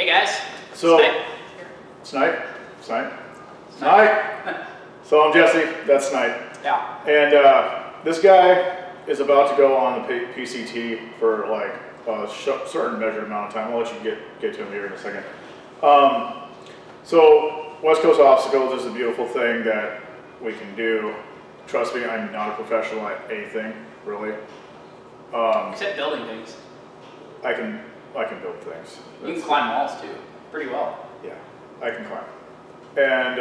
Hey guys. So, Snype. Snype. So I'm Jesse, that's Snype. Yeah. And this guy is about to go on the PCT for like a certain measured amount of time. I'll let you get to him here in a second. So West Coast Obstacles is a beautiful thing that we can do. Trust me, I'm not a professional at anything, really. Except building things. I can build things. You can climb walls too, pretty well. Yeah, I can climb. And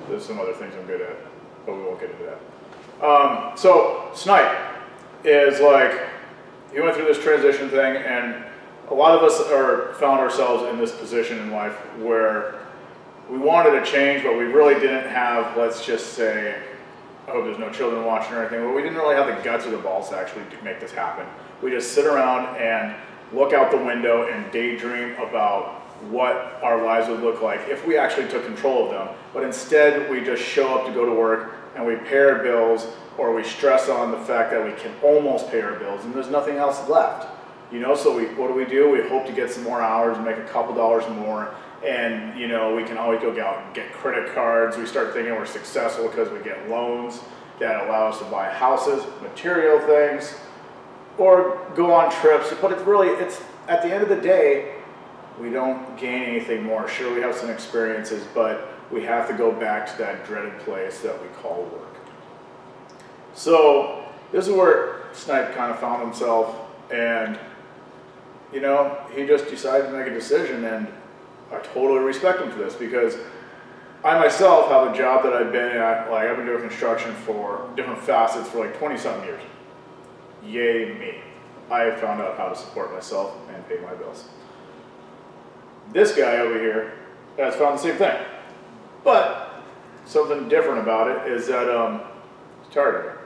there's some other things I'm good at, but we won't get into that. So Snype is like, he went through this transition thing, and a lot of us found ourselves in this position in life where we wanted a change, but we really didn't have, let's just say, I hope there's no children watching or anything, but we didn't really have the guts or the balls to actually make this happen. We just sit around and look out the window and daydream about what our lives would look like if we actually took control of them. But instead, we just show up to go to work and we pay our bills, or we stress on the fact that we can almost pay our bills and there's nothing else left. You know, so what do? We hope to get some more hours, make a couple dollars more, and you know, we can always go out and get credit cards. We start thinking we're successful because we get loans that allow us to buy houses, material things, or go on trips. But it's at the end of the day, we don't gain anything more. Sure, we have some experiences, but we have to go back to that dreaded place that we call work. So this is where Snype kind of found himself, and you know, he just decided to make a decision, and I totally respect him for this, because I myself have a job that I've been at, like I've been doing construction for different facets for like 20-something years. Yay me. I have found out how to support myself and pay my bills. This guy over here has found the same thing. But something different about it is that he's tired of it.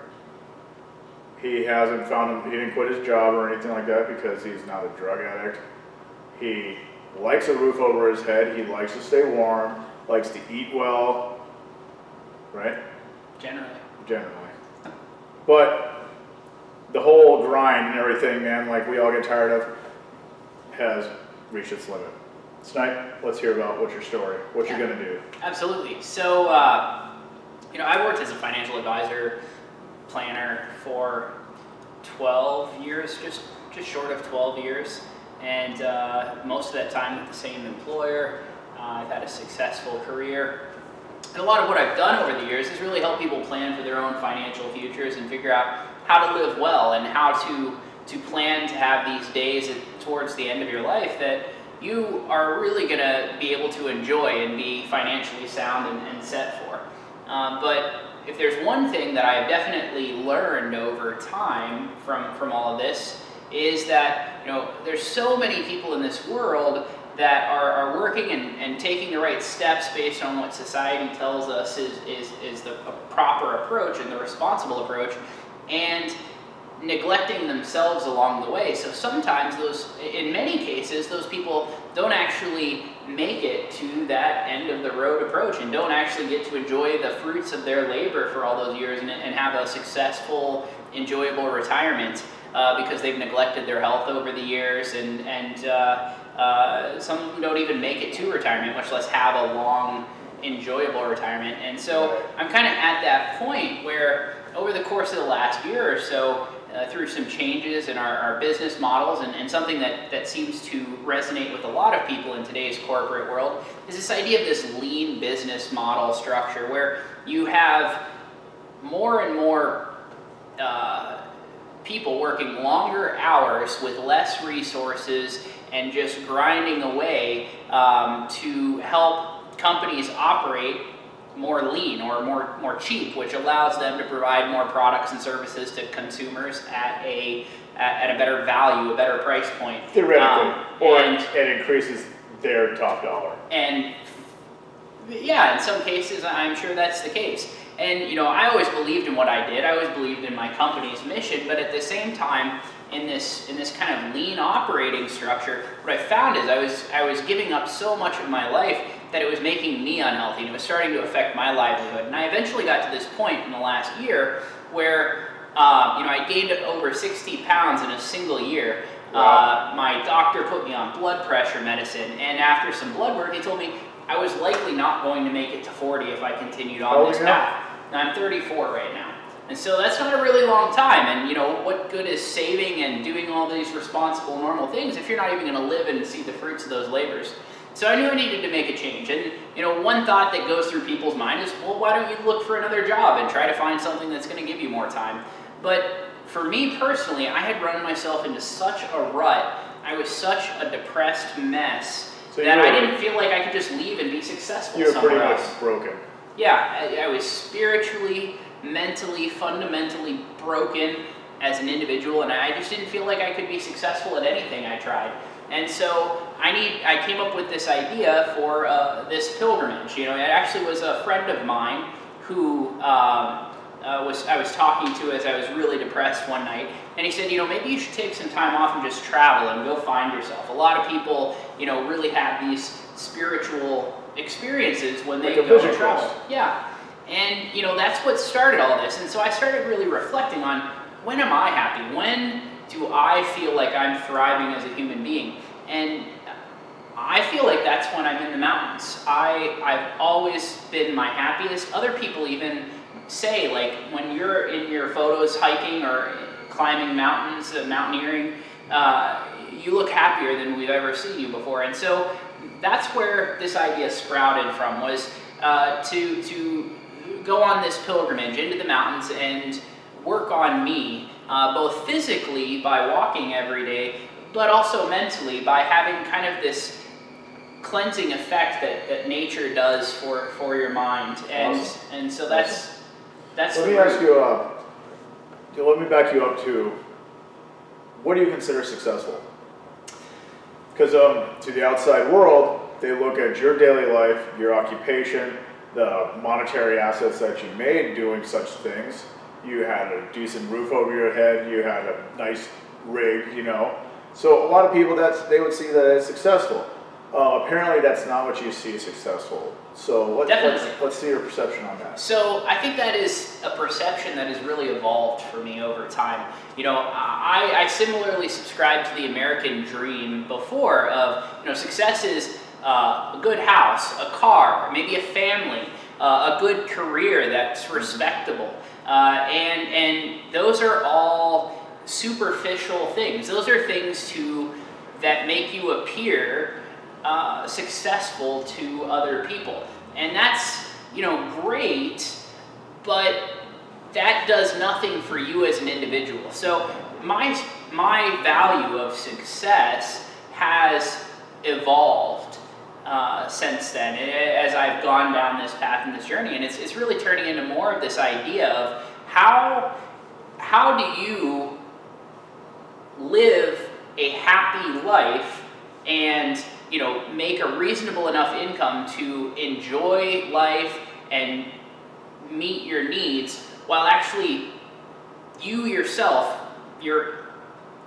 He didn't quit his job or anything like that because he's not a drug addict. He likes a roof over his head. He likes to stay warm, likes to eat well, right? Generally. But the whole grind and everything, man, like we all get tired of, has reached its limit. Snype, let's hear about what's your story, what you're gonna do. Absolutely. So, you know, I worked as a financial advisor, planner for 12 years, just short of 12 years. And most of that time with the same employer. I've had a successful career. And a lot of what I've done over the years is really help people plan for their own financial futures and figure out how to live well and how to plan to have these days towards the end of your life that you are really going to be able to enjoy and be financially sound and set for. But if there's one thing that I've definitely learned over time from all of this is that, you know, there's so many people in this world that are working and taking the right steps based on what society tells us is the proper approach and the responsible approach, and neglecting themselves along the way. So sometimes in many cases, those people don't actually make it to that end of the road approach and don't actually get to enjoy the fruits of their labor for all those years and have a successful, enjoyable retirement because they've neglected their health over the years, and some of them don't even make it to retirement, much less have a long, enjoyable retirement. And so I'm kind of at that point where over the course of the last year or so, through some changes in our business models and something that seems to resonate with a lot of people in today's corporate world is this idea of this lean business model structure where you have more and more people working longer hours with less resources and just grinding away to help companies operate more lean or more cheap, which allows them to provide more products and services to consumers at a better value, a better price point. Theoretically, it increases their top dollar. And yeah, in some cases, I'm sure that's the case. And you know, I always believed in what I did. I always believed in my company's mission, but at the same time, in this kind of lean operating structure, what I found is I was giving up so much of my life that it was making me unhealthy, and it was starting to affect my livelihood. And I eventually got to this point in the last year where you know, I gained over 60 pounds in a single year, Wow. My doctor put me on blood pressure medicine, and after some blood work, he told me I was likely not going to make it to 40 if I continued on this path. And I'm 34 right now. And so that's not a really long time. And what good is saving and doing all these responsible, normal things if you're not even going to live and see the fruits of those labors? So I knew I needed to make a change. And one thought that goes through people's mind is, well, why don't you look for another job and try to find something that's going to give you more time? But for me personally, I had run myself into such a rut. I was such a depressed mess that I didn't feel like I could just leave and be successful somewhere else. You were pretty much broken. Yeah, I was spiritually, mentally, fundamentally broken as an individual, and I just didn't feel like I could be successful at anything I tried. And so I came up with this idea for this pilgrimage. It actually was a friend of mine who I was talking to as I was really depressed one night, and he said, maybe you should take some time off and just travel and go find yourself. A lot of people, really have these spiritual experiences when they go and travel. Yeah. And, that's what started all this. And so I started really reflecting on, when am I happy? When do I feel like I'm thriving as a human being? And I feel like that's when I'm in the mountains. I've always been my happiest. Other people even say, like, when you're in your photos hiking or climbing mountains, mountaineering, you look happier than we've ever seen you before. And so that's where this idea sprouted from, was to go on this pilgrimage into the mountains and work on me, both physically by walking every day, but also mentally by having kind of this cleansing effect that nature does for your mind. And Awesome. And so that's let me ask you, let me back you up to, what do you consider successful? Because to the outside world, they look at your daily life, your occupation, the monetary assets that you made doing such things. You had a decent roof over your head, you had a nice rig, So a lot of people, they would see that as successful. Apparently that's not what you see as successful. So let's see your perception on that. So I think that is a perception that has really evolved for me over time. I similarly subscribed to the American dream before of, success is a good house, a car, maybe a family, a good career that's respectable. And those are all superficial things. Those are things that make you appear successful to other people. And that's, great, but that does nothing for you as an individual. So my value of success has evolved since then, as I've gone down this path and this journey, and it's really turning into more of this idea of how do you live a happy life and make a reasonable enough income to enjoy life and meet your needs, while actually you yourself, your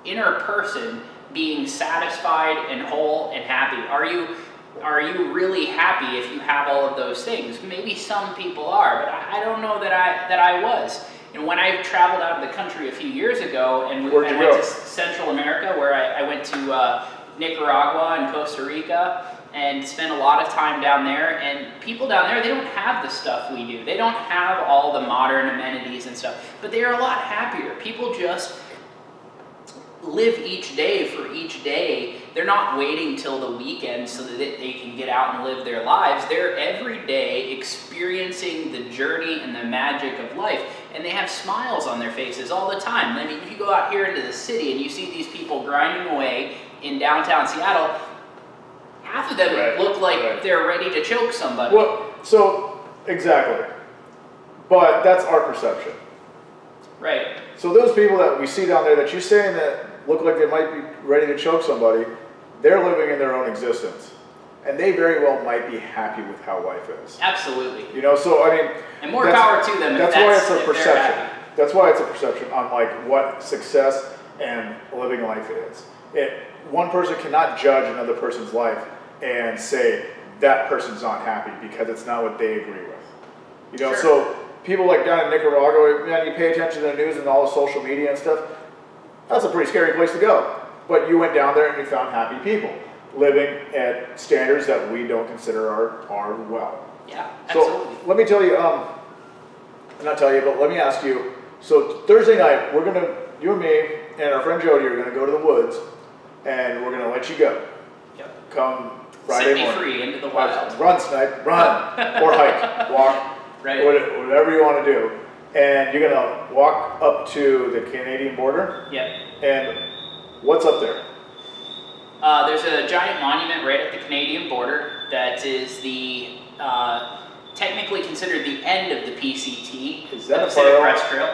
inner person, being satisfied and whole and happy. Are you really happy if you have all of those things? Maybe some people are, but I don't know that I was. And when I traveled out of the country a few years ago and went to Central America, where I went to Nicaragua and Costa Rica and spent a lot of time down there, and people down there, they don't have the stuff we do. They don't have all the modern amenities and stuff, but they are a lot happier. People just live each day for each day. They're not waiting till the weekend so that they can get out and live their lives. They're every day experiencing the journey and the magic of life, and they have smiles on their faces all the time. I mean, if you go out here into the city and you see these people grinding away in downtown Seattle, half of them look like they're ready to choke somebody. Well, so, exactly. But that's our perception. Right. So those people that we see down there that you're saying that look like they might be ready to choke somebody, they're living in their own existence. And they very well might be happy with how life is. Absolutely. So I mean... And more power to them. That's why it's a perception. That's why it's a perception on like what success and living life is. One person cannot judge another person's life and say that person's not happy because it's not what they agree with. Sure. So people like down in Nicaragua, man, you pay attention to the news and all the social media and stuff, that's a pretty scary place to go. but you went down there and you found happy people living at standards that we don't consider are well. Yeah, absolutely. So let me tell you, not tell you, but let me ask you. So Thursday night, you and me and our friend Jody are gonna go to the woods, and we're gonna let you go. Yep. Come Friday morning. Set me free into the wild. Run, Snipe, run, or hike, walk, right. Whatever you want to do. And you're gonna walk up to the Canadian border. Yep. And what's up there? There's a giant monument right at the Canadian border that is the technically considered the end of the PCT. Is that a Pacific Crest Trail?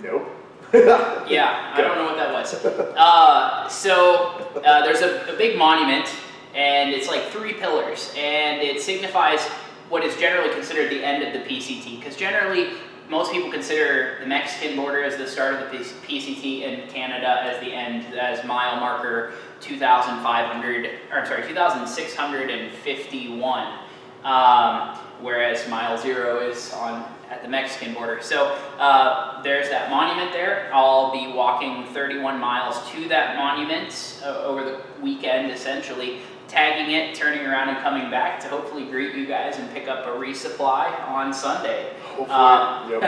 Nope. Yeah, I don't know what that was. There's a big monument, and it's like 3 pillars, and it signifies what is generally considered the end of the PCT, because generally most people consider the Mexican border as the start of the PCT and Canada as the end, as mile marker 2,651, whereas mile 0 is at the Mexican border. So there's that monument there. I'll be walking 31 miles to that monument over the weekend, essentially, tagging it, turning around and coming back to hopefully greet you guys and pick up a resupply on Sunday. Hopefully, yep.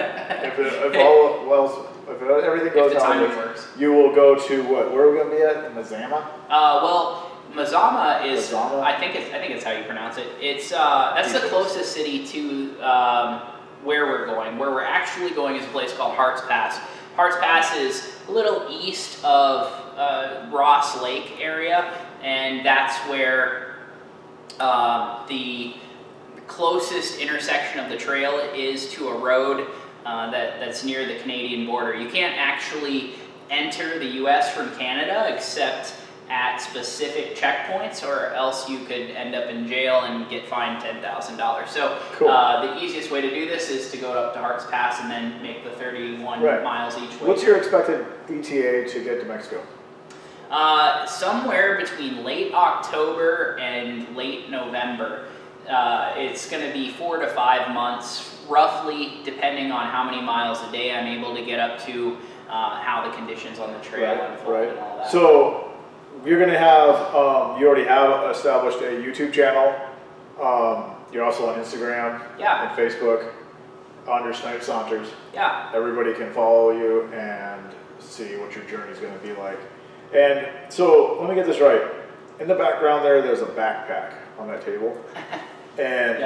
If everything goes timing on, works. You will go to what? Where are we going to be at? Mazama? Well, Mazama is. Mazama? I think it's how you pronounce it. It's that's the closest city to where we're going. Where we're actually going is a place called Harts Pass. Harts Pass is a little east of Ross Lake area, and that's where the closest intersection of the trail is to a road that's near the Canadian border. You can't actually enter the U.S. from Canada except at specific checkpoints, or else you could end up in jail and get fined $10,000. So cool. The easiest way to do this is to go up to Harts Pass and then make the 31 miles each way. What's your expected ETA to get to Mexico? Somewhere between late October and late November. It's going to be 4 to 5 months, roughly, depending on how many miles a day I'm able to get up to, how the conditions on the trail unfold and all that. So you're going to have, you already have established a YouTube channel. You're also on Instagram and Facebook under Snype Saunters. Yeah. Everybody can follow you and see what your journey is going to be like. And so let me get this right. In the background there's a backpack on that table. And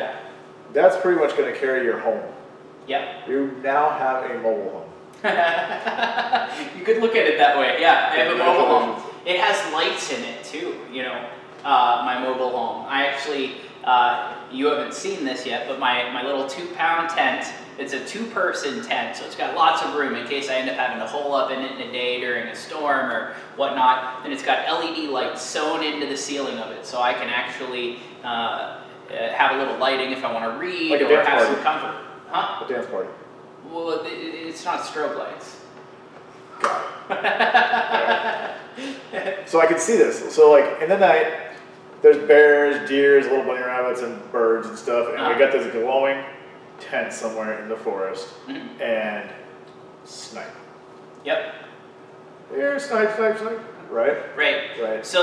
that's pretty much going to carry your home. Yep. You now have a mobile home. You could look at it that way. Yeah, I have a mobile home. It has lights in it too, my mobile home. I actually, you haven't seen this yet, but my little 2-pound tent, it's a 2-person tent, so it's got lots of room in case I end up having to hole up in it in a day during a storm or whatnot. And it's got LED lights sewn into the ceiling of it, so I can actually have a little lighting if I want to read or have some comfort. Huh? A dance party. Well, it's not strobe lights. Got it. So I can see this. So like in the night, there's bears, deers, little bunny rabbits, and birds and stuff, and we got this glowing tent somewhere in the forest, and snipe. Yep. Here's snipe. Right. So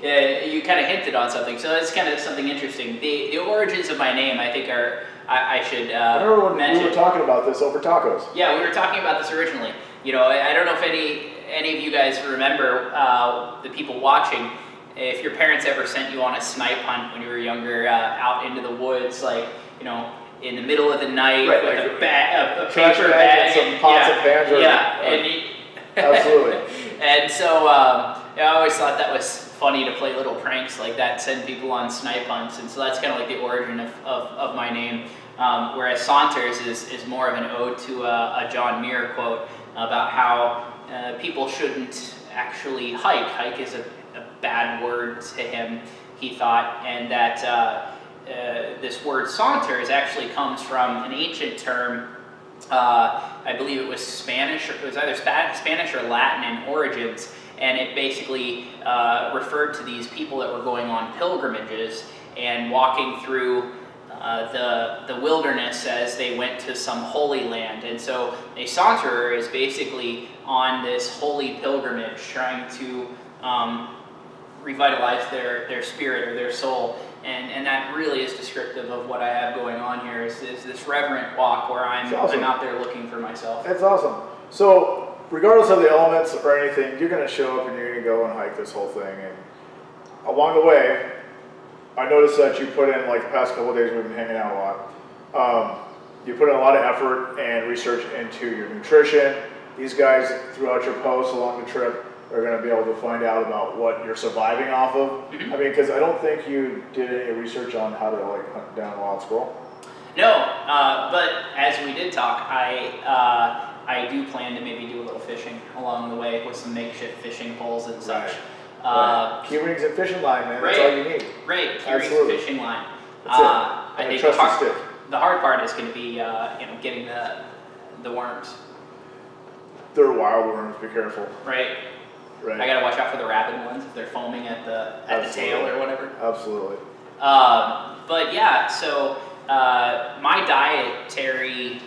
you kind of hinted on something. So that's kind of something interesting. The origins of my name, I think, are I should I remember when mention. we were talking about this over tacos. Yeah, we were talking about this originally. I don't know if any of you guys remember, the people watching, if your parents ever sent you on a snipe hunt when you were younger, out into the woods, like, in the middle of the night with a paper bag and some pots and pans. Absolutely. And so I always thought that was funny to play little pranks like that, send people on snipe hunts, and so that's kind of like the origin of my name. Whereas Saunters is more of an ode to a John Muir quote about how people shouldn't actually hike. Hike is a bad word to him, he thought, and that this word Saunters actually comes from an ancient term. I believe it was Spanish, or it was either Spanish or Latin in origins, and it basically referred to these people that were going on pilgrimages and walking through the wilderness as they went to some holy land. And so a saunterer is basically on this holy pilgrimage trying to revitalize their spirit or their soul. And that really is descriptive of what I have going on here is this reverent walk where I'm out there looking for myself. That's awesome. So regardless of the elements or anything, you're going to show up and you're going to go and hike this whole thing. And along the way, I noticed that you put in, like the past couple of days we've been hanging out a lot, you put in a lot of effort and research into your nutrition. These guys, throughout your posts along the trip, are going to be able to find out about what you're surviving off of. Mm-hmm. I mean, because I don't think you did any research on how to like hunt down a wild squirrel. No, but as we did talk, I do plan to maybe do a little fishing along the way with some makeshift fishing poles and such. Right. Key rings and fishing line, man. Right, that's all you need. Right, key rings and fishing line. That's it. I think the hard part is going to be getting the worms. They're wild worms. Be careful. Right. Right. I got to watch out for the rabid ones if they're foaming at the tail or whatever. Absolutely. But yeah, so my dietary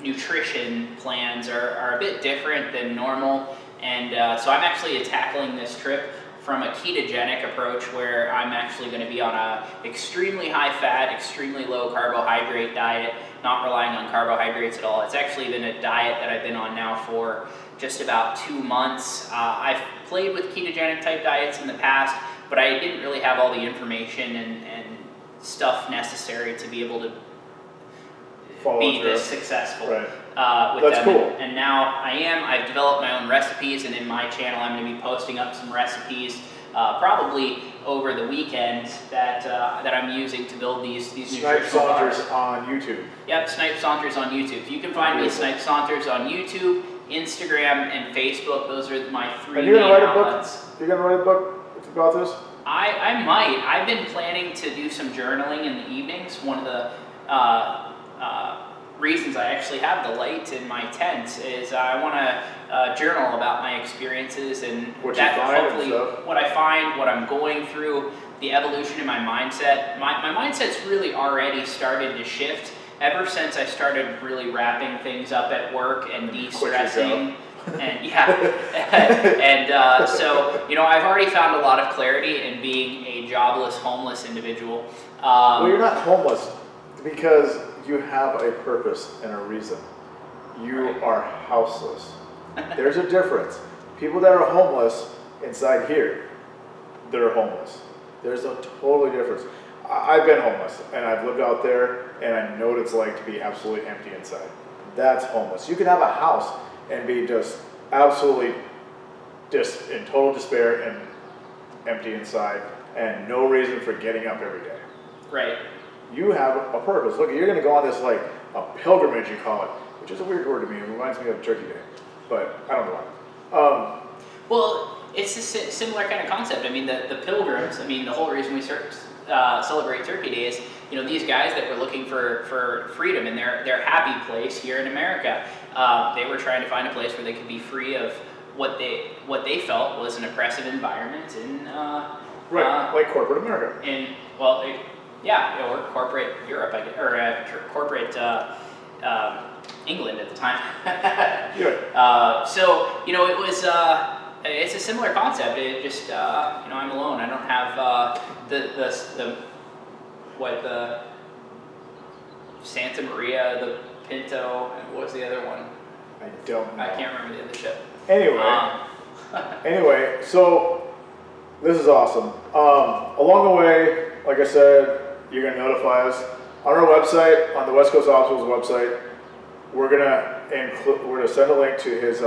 nutrition plans are a bit different than normal, and so I'm actually tackling this trip from a ketogenic approach where I'm actually going to be on a extremely high fat, extremely low carbohydrate diet, not relying on carbohydrates at all. It's actually been a diet that I've been on now for just about 2 months. I've played with ketogenic type diets in the past, but I didn't really have all the information and stuff necessary to be able to be this successful with That's them. cool. And now I've developed my own recipes, and in my channel I'm going to be posting up some recipes probably over the weekend that I'm using to build these Snype Saunters on YouTube. Yep, Snype Saunters on YouTube. You can find me Snype Saunters on YouTube, Instagram, and Facebook. Those are my 3 main outlets. You're going to write a book about this? I might. I've been planning to do some journaling in the evenings. One of the reasons I actually have the light in my tent is I want to journal about my experiences and what I find, what I'm going through, the evolution in my mindset. My mindset's really already started to shift ever since I started really wrapping things up at work and de-stressing. And so I've already found a lot of clarity in being a jobless, homeless individual. Well, you're not homeless because you have a purpose and a reason. You are houseless. There's a difference. People that are homeless inside here, they're homeless. There's a totally difference. I've been homeless and I've lived out there and I know what it's like to be absolutely empty inside. That's homeless. You can have a house and be just absolutely just in total despair and empty inside and no reason for getting up every day. Right. You have a purpose. Look, you're going to go on this like a pilgrimage, you call it, which is a weird word to me. It reminds me of Turkey Day, but I don't know why. Well, it's a similar kind of concept. I mean, the pilgrims. I mean, the whole reason we celebrate Turkey Day is these guys that were looking for freedom in their happy place here in America. They were trying to find a place where they could be free of what they felt was an oppressive environment in like corporate America. Or corporate Europe, or corporate England at the time. So it was. It's a similar concept. It just I'm alone. I don't have the Santa Maria, the Pinto, and what was the other one? I don't know. I can't remember the other ship. Anyway, so this is awesome. Along the way, like I said, you're going to notify us on our website, on the West Coast Obstacles website. We're gonna send a link to his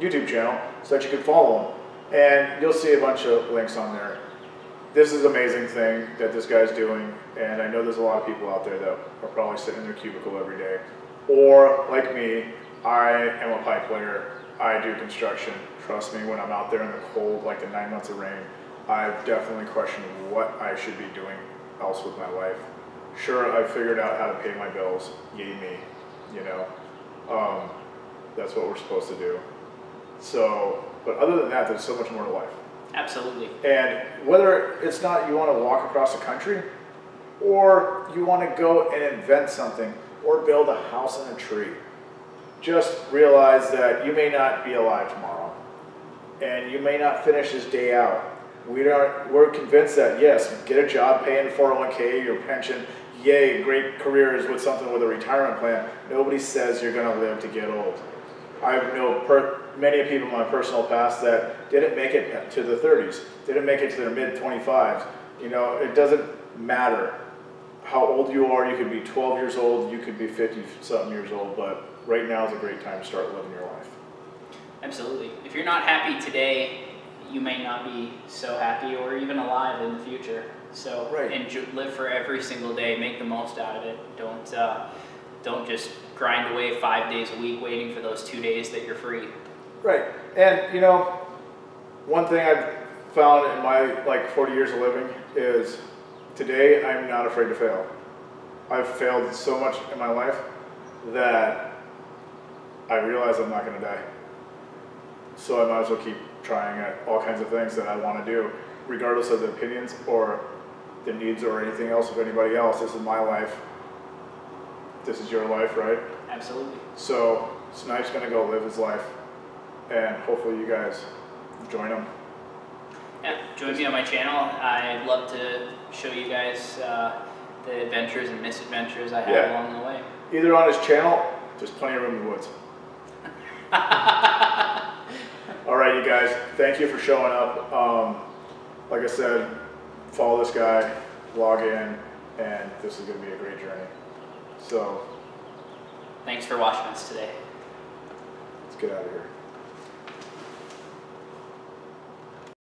YouTube channel so that you can follow him, and you'll see a bunch of links on there. This is an amazing thing that this guy's doing, and I know there's a lot of people out there that are probably sitting in their cubicle every day, or like me, I am a pipe layer. I do construction. Trust me, when I'm out there in the cold, like the 9 months of rain, I've definitely questioned what I should be doing else with my life. Sure, I've figured out how to pay my bills. Yay me, that's what we're supposed to do. So, but other than that, there's so much more to life. Absolutely. And whether it's not you want to walk across the country, or you want to go and invent something or build a house in a tree, just realize that you may not be alive tomorrow and you may not finish this day out. We're convinced that yes, get a job, pay in 401k, your pension, yay, great career is with something with a retirement plan. Nobody says you're going to live to get old. I know many people in my personal past that didn't make it to the 30s, didn't make it to their mid-25s. You know, it doesn't matter how old you are. You could be 12 years old, you could be 50-something years old, but right now is a great time to start living your life. Absolutely. If you're not happy today, you may not be so happy or even alive in the future. So live for every single day, make the most out of it. Don't just grind away 5 days a week waiting for those 2 days that you're free. Right. And you know, one thing I've found in my 40 years of living is today I'm not afraid to fail. I've failed so much in my life that I realize I'm not going to die. So I might as well keep trying at all kinds of things that I want to do, regardless of the opinions or the needs or anything else of anybody else. This is my life. This is your life, right? Absolutely. So Snype's going to go live his life, and hopefully you guys join him. Yeah, join me on my channel. I'd love to show you guys the adventures and misadventures I had along the way. Either on his channel, there's plenty of room in the woods. All right, you guys, thank you for showing up. Like I said, follow this guy, log in, and this is going to be a great journey. So, thanks for watching us today. Let's get out of here.